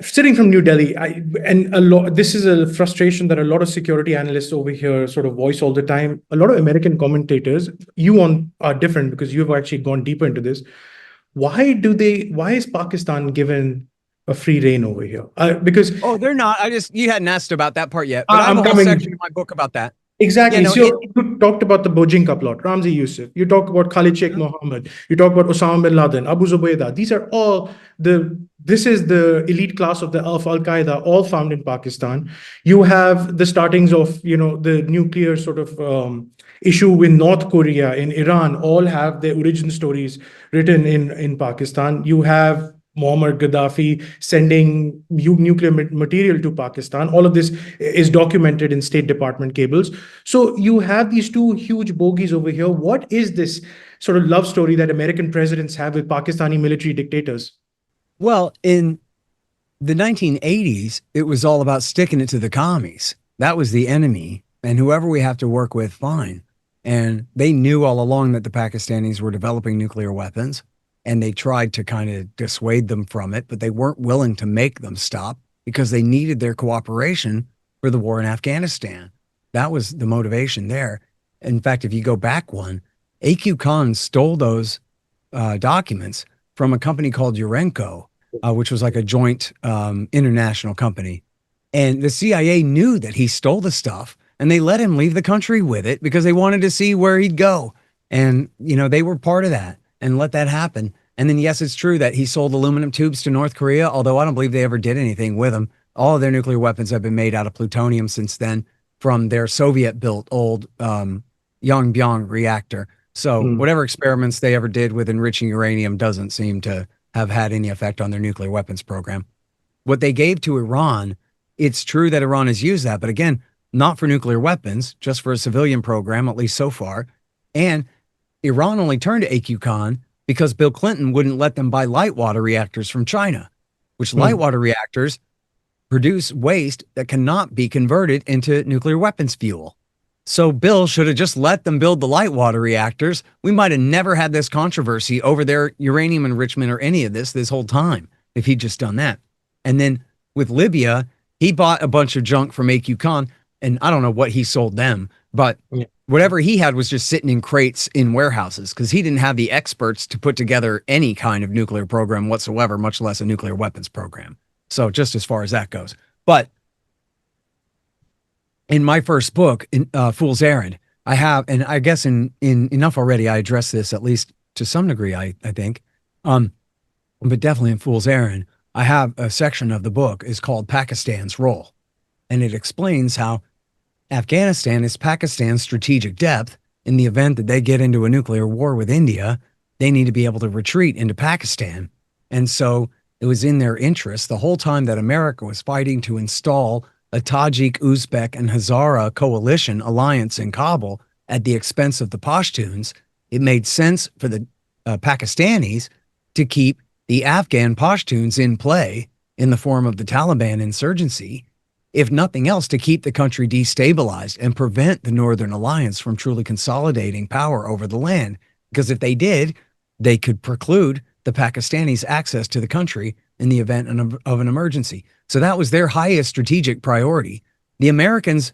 sitting from New Delhi, this is a frustration that a lot of security analysts over here sort of voice all the time. A lot of American commentators, are different because you've actually gone deeper into this. Why is Pakistan given a free reign over here? Because they're not. You hadn't asked about that part yet, but I have I'm a whole coming. section in my book about that. Exactly. Yeah, no, So you talked about the Bojinka plot, Ramzi Yusuf. You talk about Khalid Sheikh Mohammed. You talk about Osama bin Laden, Abu Zubaydah. These are all this is the elite class of Al-Qaeda, all found in Pakistan. You have the startings of, the nuclear sort of issue with North Korea, in Iran, all have their origin stories written in Pakistan. You have Muammar Gaddafi sending nuclear material to Pakistan. All of this is documented in State Department cables. So you have these two huge bogies over here. What is this sort of love story that American presidents have with Pakistani military dictators? Well, in the 1980s, it was all about sticking it to the commies. That was the enemy. And whoever we have to work with, fine. And they knew all along that the Pakistanis were developing nuclear weapons. And they tried to kind of dissuade them from it, but they weren't willing to make them stop because they needed their cooperation for the war in Afghanistan. That was the motivation there. In fact, if you go back one, A.Q. Khan stole those documents from a company called Urenco, which was like a joint international company. And the CIA knew that he stole the stuff, and they let him leave the country with it because they wanted to see where he'd go. And, they were part of that and let that happen. And then, yes, it's true that he sold aluminum tubes to North Korea, although I don't believe they ever did anything with them. All of their nuclear weapons have been made out of plutonium since then from their Soviet-built old Yongbyon reactor. So whatever experiments they ever did with enriching uranium doesn't seem to have had any effect on their nuclear weapons program. What they gave to Iran, it's true that Iran has used that, but again, not for nuclear weapons, just for a civilian program, at least so far. And Iran only turned to A.Q. Khan because Bill Clinton wouldn't let them buy light water reactors from China, which light water reactors produce waste that cannot be converted into nuclear weapons fuel. So Bill should have just let them build the light water reactors. We might have never had this controversy over their uranium enrichment or any of this whole time if he'd just done that. And then with Libya, he bought a bunch of junk from A.Q. Khan, and I don't know what he sold them, but whatever he had was just sitting in crates in warehouses because he didn't have the experts to put together any kind of nuclear program whatsoever, much less a nuclear weapons program. So just as far as that goes. But in my first book, Fool's Errand, I have, and I guess in enough already, I address this at least to some degree, I think. But definitely in Fool's Errand, I have a section of the book is called Pakistan's Role. And it explains how Afghanistan is Pakistan's strategic depth. In the event that they get into a nuclear war with India, they need to be able to retreat into Pakistan. And so it was in their interest the whole time that America was fighting to install a Tajik, Uzbek, and Hazara coalition alliance in Kabul at the expense of the Pashtuns. It made sense for the Pakistanis to keep the Afghan Pashtuns in play in the form of the Taliban insurgency, if nothing else, to keep the country destabilized and prevent the Northern Alliance from truly consolidating power over the land. Because if they did, they could preclude the Pakistanis access to the country in the event of an emergency. So that was their highest strategic priority. The Americans,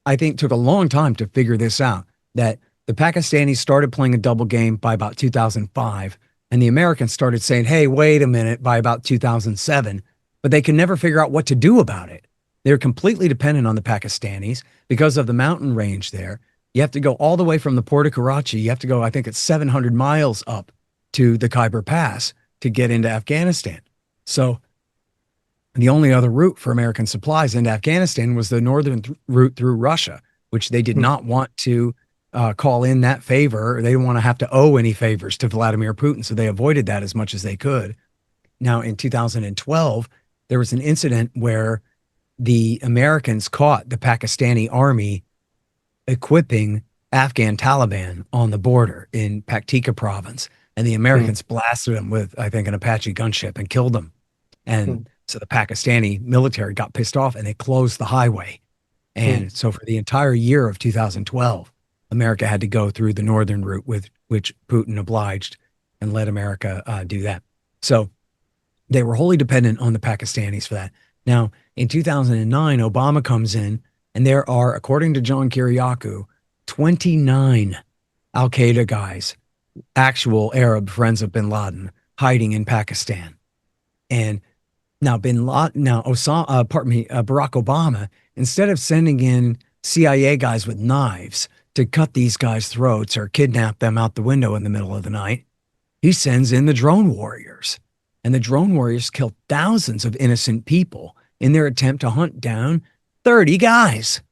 I think, took a long time to figure this out, that the Pakistanis started playing a double game by about 2005, and the Americans started saying, hey, wait a minute, by about 2007, but they could never figure out what to do about it. They're completely dependent on the Pakistanis because of the mountain range there. You have to go all the way from the port of Karachi. You have to go, I think it's 700 miles up to the Khyber Pass to get into Afghanistan. So the only other route for American supplies into Afghanistan was the northern route through Russia, which they did not want to call in that favor. They didn't want to have to owe any favors to Vladimir Putin, so they avoided that as much as they could. Now, in 2012, there was an incident where the Americans caught the Pakistani army equipping Afghan Taliban on the border in Paktika province. And the Americans blasted them with, I think, an Apache gunship and killed them. And so the Pakistani military got pissed off and they closed the highway. And so for the entire year of 2012, America had to go through the northern route, with which Putin obliged and let America do that. So They were wholly dependent on the Pakistanis for that. Now, in 2009, Obama comes in, and there are, according to John Kiriakou, 29 Al-Qaeda guys, actual Arab friends of bin Laden, hiding in Pakistan. And now Barack Obama, instead of sending in CIA guys with knives to cut these guys' throats or kidnap them out the window in the middle of the night, he sends in the drone warriors. And the drone warriors killed thousands of innocent people in their attempt to hunt down 30 guys.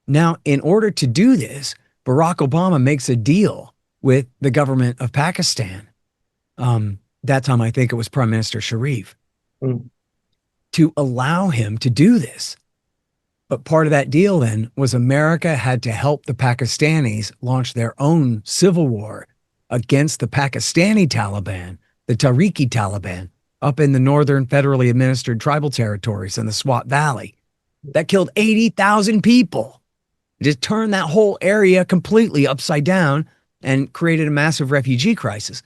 Now, in order to do this, Barack Obama makes a deal with the government of Pakistan. That time, I think it was Prime Minister Sharif, to allow him to do this. But part of that deal then was America had to help the Pakistanis launch their own civil war against the Pakistani Taliban, the Tariqi Taliban, up in the northern federally administered tribal territories in the Swat Valley. That killed 80,000 people. It just turned that whole area completely upside down and created a massive refugee crisis.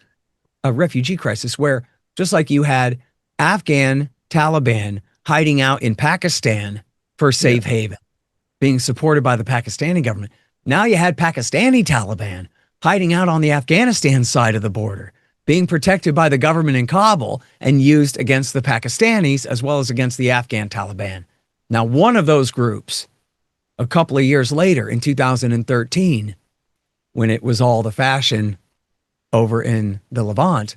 A refugee crisis where, just like you had Afghan Taliban hiding out in Pakistan for safe haven, being supported by the Pakistani government, now you had Pakistani Taliban hiding out on the Afghanistan side of the border, being protected by the government in Kabul and used against the Pakistanis as well as against the Afghan Taliban. Now, one of those groups, a couple of years later in 2013, when it was all the fashion over in the Levant,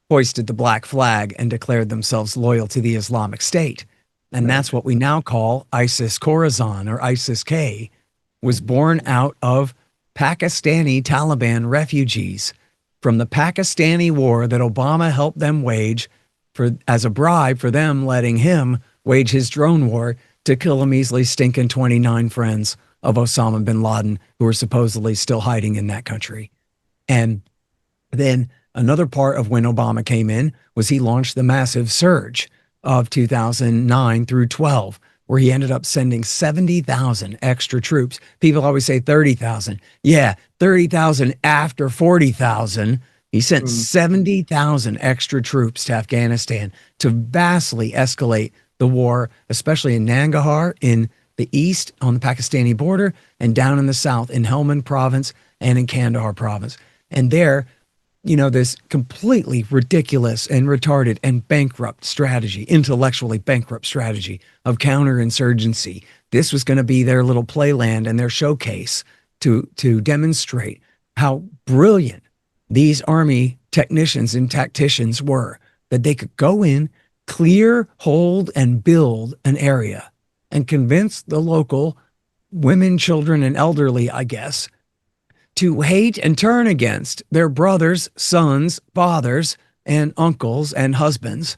hoisted the black flag and declared themselves loyal to the Islamic State. And that's what we now call ISIS-Khorasan, or ISIS-K, was born out of Pakistani Taliban refugees from the Pakistani war that Obama helped them wage as a bribe for them letting him wage his drone war to kill a measly stinking 29 friends of Osama bin Laden who were supposedly still hiding in that country. And then another part of when Obama came in was he launched the massive surge of 2009 through 12, where he ended up sending 70,000 extra troops. People always say 30,000. Yeah, 30,000 after 40,000. He sent 70,000 extra troops to Afghanistan to vastly escalate the war, especially in Nangarhar in the east on the Pakistani border and down in the south in Helmand province and in Kandahar province. And there, you know, this completely ridiculous and retarded and bankrupt strategy, intellectually bankrupt strategy of counterinsurgency. This was going to be their little playland and their showcase to demonstrate how brilliant these army technicians and tacticians were, that they could go in, clear, hold, and build an area and convince the local women, children, and elderly, I guess, to hate and turn against their brothers, sons, fathers, and uncles and husbands,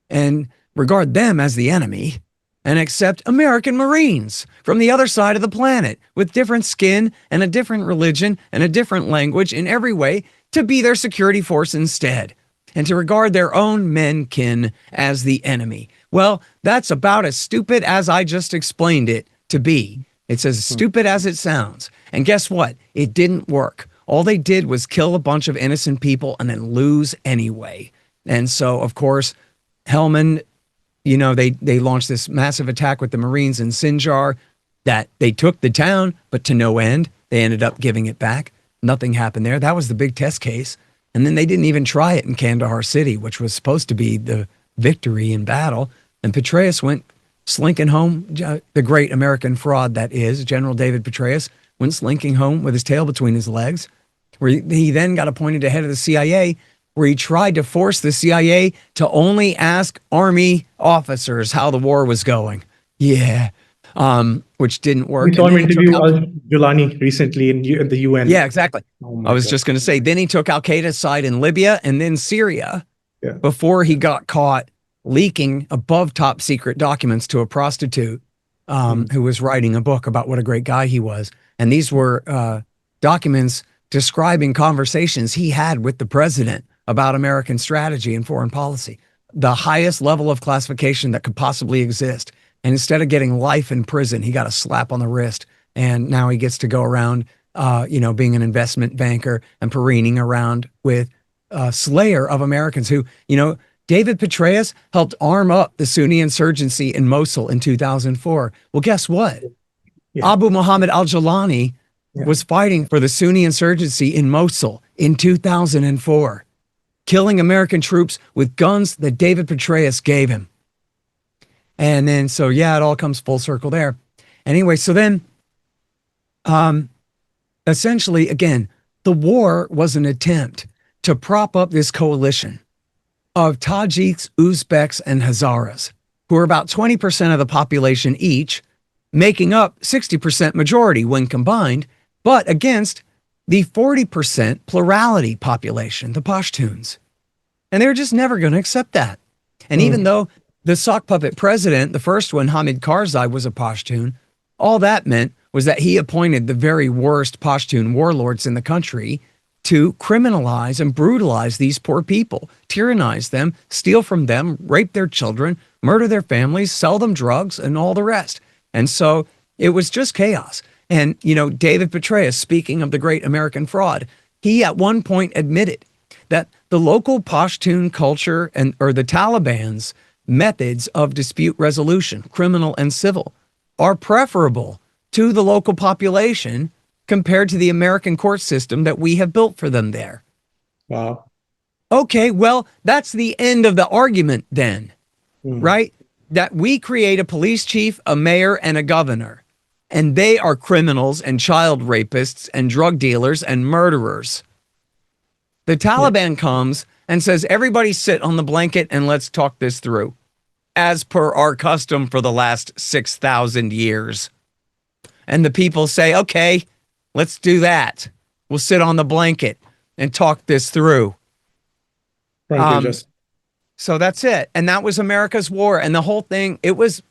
and regard them as the enemy, and accept American Marines from the other side of the planet with different skin and a different religion and a different language in every way to be their security force instead, and to regard their own men-kin as the enemy. Well, that's about as stupid as I just explained it to be. It's as stupid as it sounds. And guess what? It didn't work. All they did was kill a bunch of innocent people and then lose anyway. And so, of course, Helmand, you know, they launched this massive attack with the Marines in Sinjar that they took the town, but to no end. They ended up giving it back. Nothing happened there. That was the big test case. And then they didn't even try it in Kandahar City, which was supposed to be the victory in battle. And Petraeus went slinking home, the great American fraud that is, General David Petraeus, went slinking home with his tail between his legs, where he then got appointed head of the CIA, where he tried to force the CIA to only ask Army officers how the war was going. Yeah, which didn't work. We saw him interview Al-Julani recently in the UN. Yeah, exactly. I was just going to say, then he took Al-Qaeda's side in Libya and then Syria before he got caught leaking above top secret documents to a prostitute who was writing a book about what a great guy he was. And these were documents describing conversations he had with the president about American strategy and foreign policy, the highest level of classification that could possibly exist. And instead of getting life in prison, he got a slap on the wrist. And now he gets to go around, being an investment banker and parading around with a slayer of Americans who, David Petraeus helped arm up the Sunni insurgency in Mosul in 2004. Well, guess what? Yeah. Abu Muhammad al-Jawlani Yeah. was fighting for the Sunni insurgency in Mosul in 2004, killing American troops with guns that David Petraeus gave him. And then, so yeah, it all comes full circle there. Anyway, so then, essentially, again, the war was an attempt to prop up this coalition of Tajiks, Uzbeks, and Hazaras, who are about 20% of the population each, making up 60% majority when combined, but against the 40% plurality population, the Pashtuns. And they're just never going to accept that. And even though the sock puppet president, the first one, Hamid Karzai, was a Pashtun, all that meant was that he appointed the very worst Pashtun warlords in the country to criminalize and brutalize these poor people, tyrannize them, steal from them, rape their children, murder their families, sell them drugs, and all the rest. And so it was just chaos. And, you know, David Petraeus, speaking of the great American fraud, he at one point admitted that the local Pashtun culture or the Taliban's methods of dispute resolution, criminal and civil, are preferable to the local population compared to the American court system that we have built for them there. Wow. Okay, well, that's the end of the argument then, right? That we create a police chief, a mayor, and a governor, and they are criminals and child rapists and drug dealers and murderers. The Taliban comes and says, everybody sit on the blanket and let's talk this through, as per our custom for the last 6,000 years. And the people say, okay, let's do that. We'll sit on the blanket and talk this through. Thank you, Justin. So that's it. And that was America's war. And the whole thing, it was,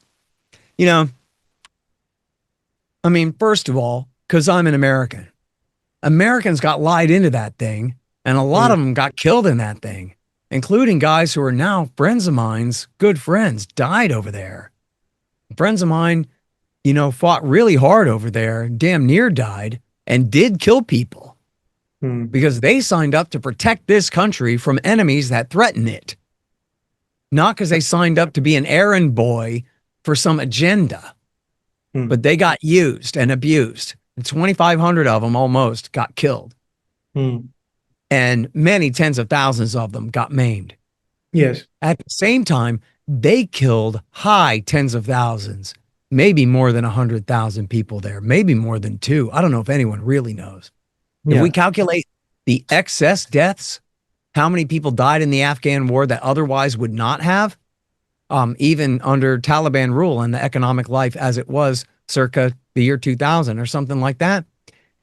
you know, I mean, first of all, because I'm an American, Americans got lied into that thing. And a lot of them got killed in that thing, including guys who are now friends of mine's, good friends, died over there. Friends of mine, you know, fought really hard over there, damn near died, and did kill people because they signed up to protect this country from enemies that threaten it. Not because they signed up to be an errand boy for some agenda, but they got used and abused. And 2,500 of them almost got killed. And many tens of thousands of them got maimed. Yes. At the same time, they killed high tens of thousands, maybe more than 100,000 people there, maybe more than 2. I don't know if anyone really knows. If we calculate the excess deaths, how many people died in the Afghan war that otherwise would not have, even under Taliban rule and the economic life as it was circa the year 2000 or something like that,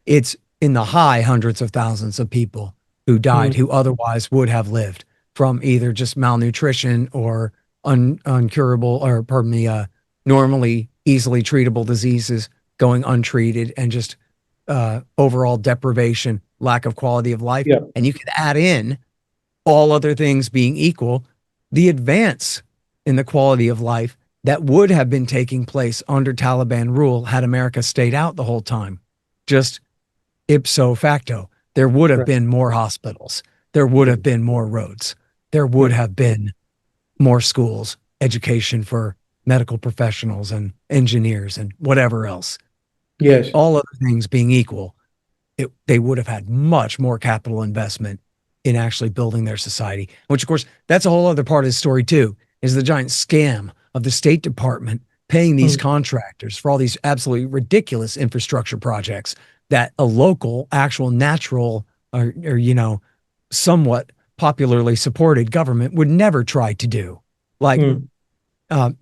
it's in the high hundreds of thousands of people who died who otherwise would have lived from either just malnutrition or uncurable, or pardon me, normally easily treatable diseases going untreated, and just overall deprivation, lack of quality of life. And you could add in, all other things being equal, the advance in the quality of life that would have been taking place under Taliban rule had America stayed out the whole time. Just ipso facto, there would have been more hospitals. There would have been more roads. There would have been more schools, education for medical professionals and engineers and whatever else. Yes. All other things being equal, they would have had much more capital investment in actually building their society, which of course, that's a whole other part of the story too, is the giant scam of the State Department paying these contractors for all these absolutely ridiculous infrastructure projects that a local, actual, natural, or you know, somewhat popularly supported government would never try to do. Like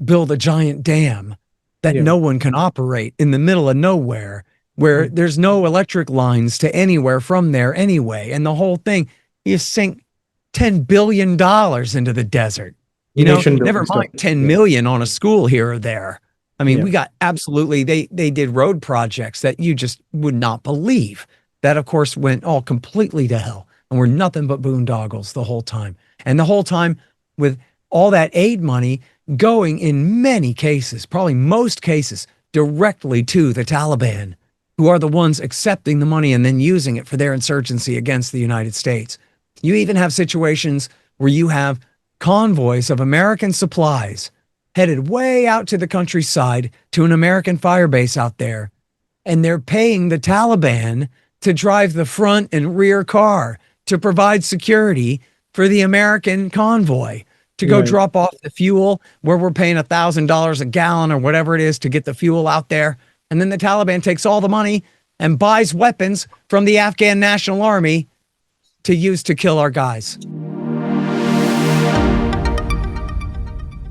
build a giant dam that no one can operate in the middle of nowhere, where there's no electric lines to anywhere from there anyway. And the whole thing, you sink $10 billion into the desert. You know, never mind 10 million on a school here or there. I mean, we got absolutely, they did road projects that you just would not believe, that of course went all completely to hell and were nothing but boondoggles the whole time. And the whole time with all that aid money going in many cases, probably most cases, directly to the Taliban, who are the ones accepting the money and then using it for their insurgency against the United States. You even have situations where you have convoys of American supplies headed way out to the countryside to an American fire base out there. And they're paying the Taliban to drive the front and rear car to provide security for the American convoy, to go Right. drop off the fuel where we're paying $1,000 a gallon or whatever it is to get the fuel out there. And then the Taliban takes all the money and buys weapons from the Afghan National Army to use to kill our guys.